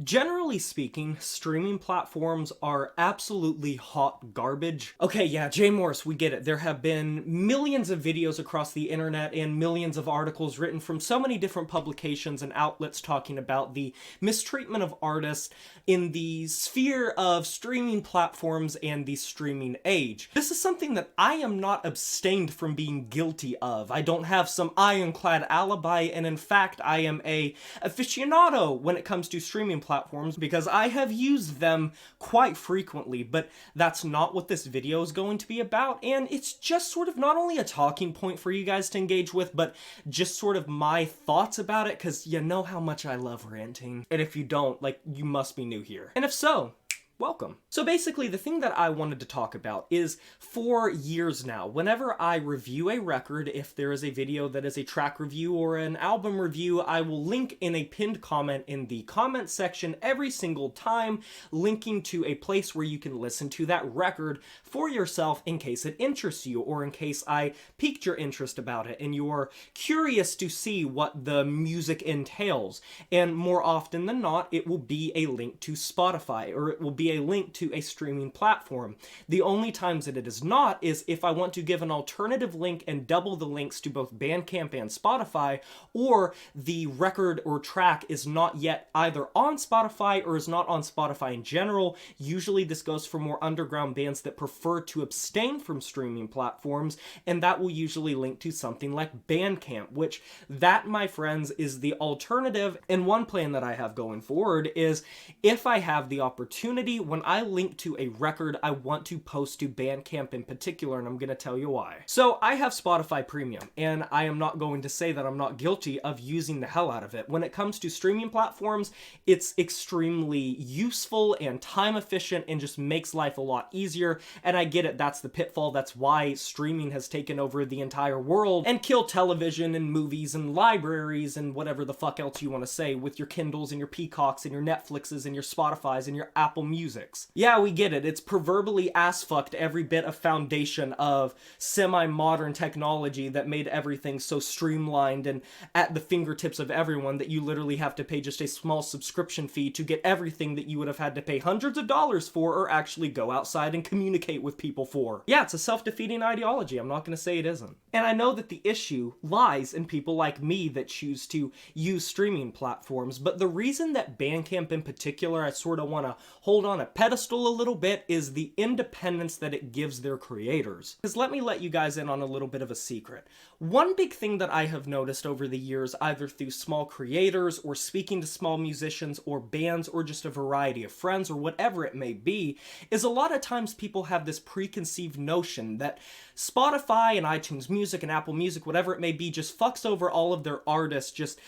Generally speaking, streaming platforms are absolutely hot garbage. Okay, yeah, Jay Morris, we get it. There have been millions of videos across the internet and millions of articles written from so many different publications and outlets talking about the mistreatment of artists in the sphere of streaming platforms and the streaming age. This is something that I am not abstained from being guilty of. I don't have some ironclad alibi, and in fact, I am a aficionado when it comes to streaming platforms because I have used them quite frequently, but that's not what this video is going to be about, and it's just sort of not only a talking point for you guys to engage with, but just sort of my thoughts about it, because you know how much I love ranting. And if you don't, like, you must be new here. And if so, welcome. So basically, the thing that I wanted to talk about is, for years now, whenever I review a record, if there is a video that is a track review or an album review, I will link in a pinned comment in the comment section every single time, linking to a place where you can listen to that record for yourself in case it interests you, or in case I piqued your interest about it and you're curious to see what the music entails. And more often than not, it will be a link to Spotify, or it will be a link to a streaming platform. The only times that it is not is if I want to give an alternative link and double the links to both Bandcamp and Spotify, or the record or track is not yet either on Spotify or is not on Spotify in general. Usually this goes for more underground bands that prefer to abstain from streaming platforms, and that will usually link to something like Bandcamp, which that, my friends, is the alternative. And one plan that I have going forward is, if I have the opportunity, when I link to a record, I want to post to Bandcamp in particular, and I'm going to tell you why. So I have Spotify Premium, and I am not going to say that I'm not guilty of using the hell out of it. When it comes to streaming platforms, it's extremely useful and time efficient and just makes life a lot easier, and I get it, that's the pitfall. That's why streaming has taken over the entire world and killed television and movies and libraries and whatever the fuck else you want to say with your Kindles and your Peacocks and your Netflixes and your Spotifys and your Apple Musics. Yeah, we get it. It's proverbially ass-fucked every bit of foundation of semi-modern technology that made everything so streamlined and at the fingertips of everyone that you literally have to pay just a small subscription fee to get everything that you would have had to pay hundreds of dollars for or actually go outside and communicate with people for. Yeah, it's a self-defeating ideology. I'm not going to say it isn't. And I know that the issue lies in people like me that choose to use streaming platforms, but the reason that Bandcamp in particular I sort of want to hold on a pedestal a little bit is the independence that it gives their creators. Because let me let you guys in on a little bit of a secret. One big thing that I have noticed over the years, either through small creators or speaking to small musicians or bands or just a variety of friends or whatever it may be, is a lot of times people have this preconceived notion that Spotify and iTunes Music and Apple Music, whatever it may be, just fucks over all of their artists just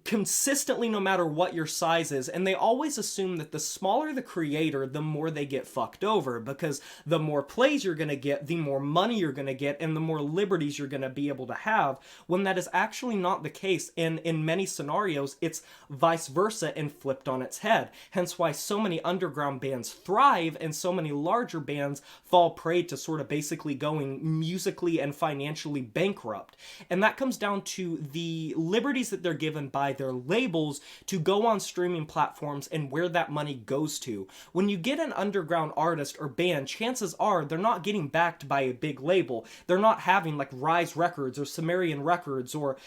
consistently, no matter what your size is, and they always assume that the smaller the creator, the more they get fucked over, because the more plays you're gonna get, the more money you're gonna get, and the more liberties you're gonna be able to have, when that is actually not the case, and in many scenarios, it's vice versa and flipped on its head. Hence why so many underground bands thrive, and so many larger bands fall prey to sort of basically going musically and financially bankrupt. And that comes down to the liberties that they're given by their labels to go on streaming platforms and where that money goes to. When you get an underground artist or band, chances are they're not getting backed by a big label. They're not having like Rise Records or Sumerian Records or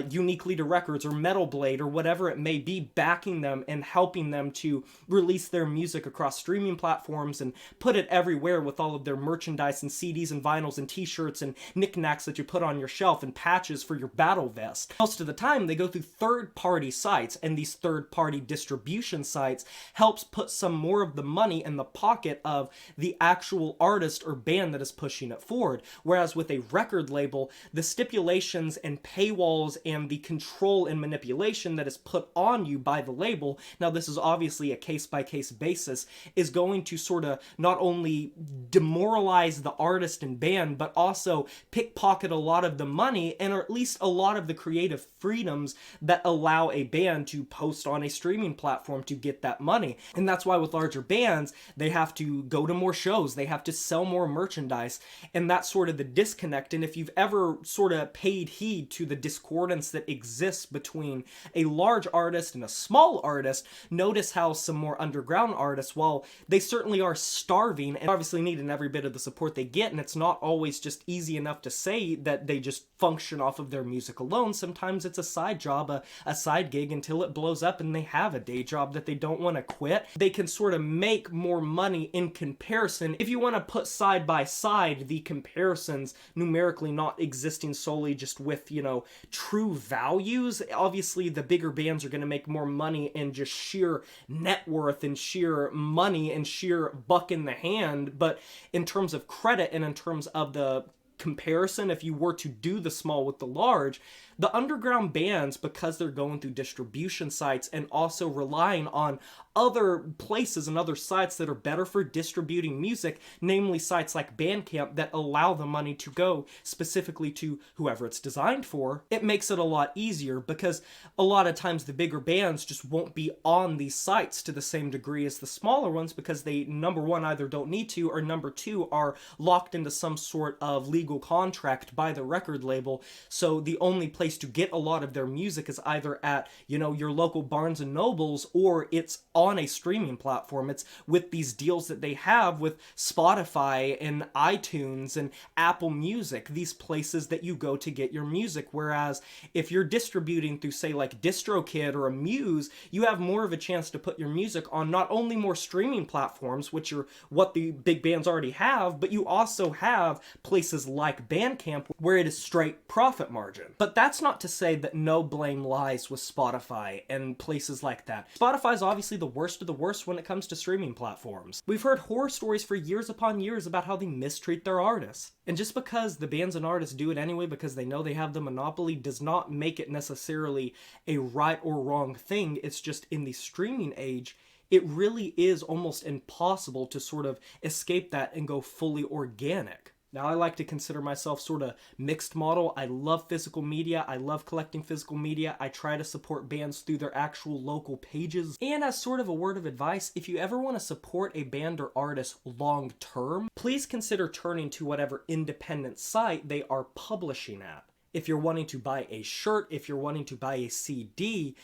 Unique Leader Records or Metal Blade or whatever it may be backing them and helping them to release their music across streaming platforms and put it everywhere with all of their merchandise and CDs and vinyls and t-shirts and knickknacks that you put on your shelf and patches for your battle vest. Most of the time they go through third-party sites, and these third-party distribution sites helps put some more of the money in the pocket of the actual artist or band that is pushing it forward. Whereas with a record label, the stipulations and paywalls and the control and manipulation that is put on you by the label, now this is obviously a case-by-case basis, is going to sort of not only demoralize the artist and band, but also pickpocket a lot of the money and or at least a lot of the creative freedoms that allow a band to post on a streaming platform to get that money. And that's why with larger bands, they have to go to more shows, they have to sell more merchandise, and that's sort of the disconnect. And if you've ever sort of paid heed to the discordance that exists between a large artist and a small artist, notice how some more underground artists, while they certainly are starving and obviously needing every bit of the support they get, and it's not always just easy enough to say that they just function off of their music alone. Sometimes it's a side job, a side gig, until it blows up and they have a day job that they don't want to quit. They can sort of make more money in comparison. If you want to put side by side the comparisons, numerically not existing solely just with, you know, true values, obviously the bigger bands are going to make more money in just sheer net worth and sheer money and sheer buck in the hand. But in terms of credit and in terms of the comparison, if you were to do the small with the large, the underground bands, because they're going through distribution sites and also relying on other places and other sites that are better for distributing music, namely sites like Bandcamp that allow the money to go specifically to whoever it's designed for, it makes it a lot easier, because a lot of times the bigger bands just won't be on these sites to the same degree as the smaller ones, because they, number one, either don't need to, or number two, are locked into some sort of legal contract by the record label. So the only place to get a lot of their music is either at, you know, your local Barnes and Nobles, or it's on a streaming platform. It's with these deals that they have with Spotify and iTunes and Apple Music, these places that you go to get your music. Whereas if you're distributing through, say, like DistroKid or a Muse, you have more of a chance to put your music on not only more streaming platforms, which are what the big bands already have, but you also have places like Bandcamp where it is straight profit margin. But that's not to say that no blame lies with Spotify and places like that. Spotify is obviously the worst of the worst when it comes to streaming platforms. We've heard horror stories for years upon years about how they mistreat their artists. And just because the bands and artists do it anyway because they know they have the monopoly does not make it necessarily a right or wrong thing. It's just in the streaming age, it really is almost impossible to sort of escape that and go fully organic. Now, I like to consider myself sort of mixed model. I love physical media. I love collecting physical media. I try to support bands through their actual local pages. And as sort of a word of advice, if you ever want to support a band or artist long term, please consider turning to whatever independent site they are publishing at. If you're wanting to buy a shirt, if you're wanting to buy a CD,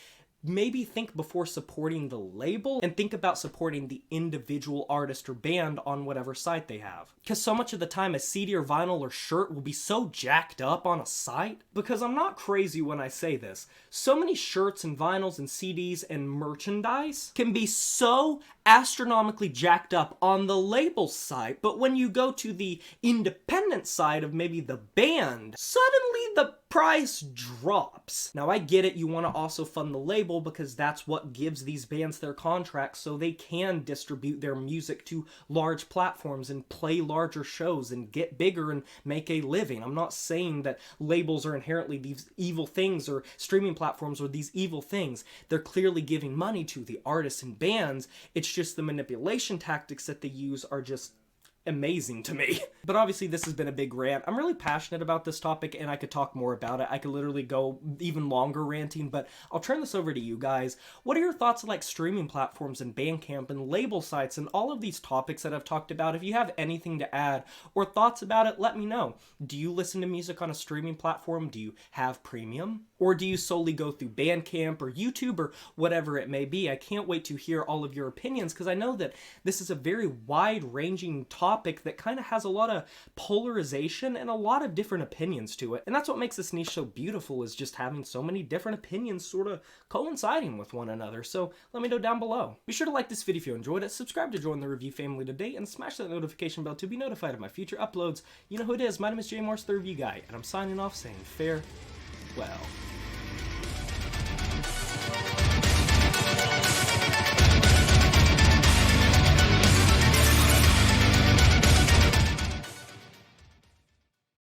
maybe think before supporting the label and think about supporting the individual artist or band on whatever site they have. Because so much of the time a CD or vinyl or shirt will be so jacked up on a site. Because I'm not crazy when I say this. So many shirts and vinyls and CDs and merchandise can be so astronomically jacked up on the label site, but when you go to the independent side of maybe the band, suddenly the price drops. Now, I get it, you want to also fund the label because that's what gives these bands their contracts so they can distribute their music to large platforms and play larger shows and get bigger and make a living. I'm not saying that labels are inherently these evil things or streaming platforms are these evil things. They're clearly giving money to the artists and bands. It's just the manipulation tactics that they use are just amazing to me. But obviously this has been a big rant. I'm really passionate about this topic and I could talk more about it. I could literally go even longer ranting, but I'll turn this over to you guys. What are your thoughts on like streaming platforms and Bandcamp and label sites and all of these topics that I've talked about? If you have anything to add or thoughts about it, let me know. Do you listen to music on a streaming platform? Do you have premium? Or do you solely go through Bandcamp or YouTube or whatever it may be? I can't wait to hear all of your opinions because I know that this is a very wide-ranging topic that kind of has a lot of polarization and a lot of different opinions to it. And that's what makes this niche so beautiful, is just having so many different opinions sort of coinciding with one another. So let me know down below. Be sure to like this video if you enjoyed it, subscribe to join the review family today, and smash that notification bell to be notified of my future uploads. You know who it is. My name is Jay Morse, the Review Guy, and I'm signing off saying farewell.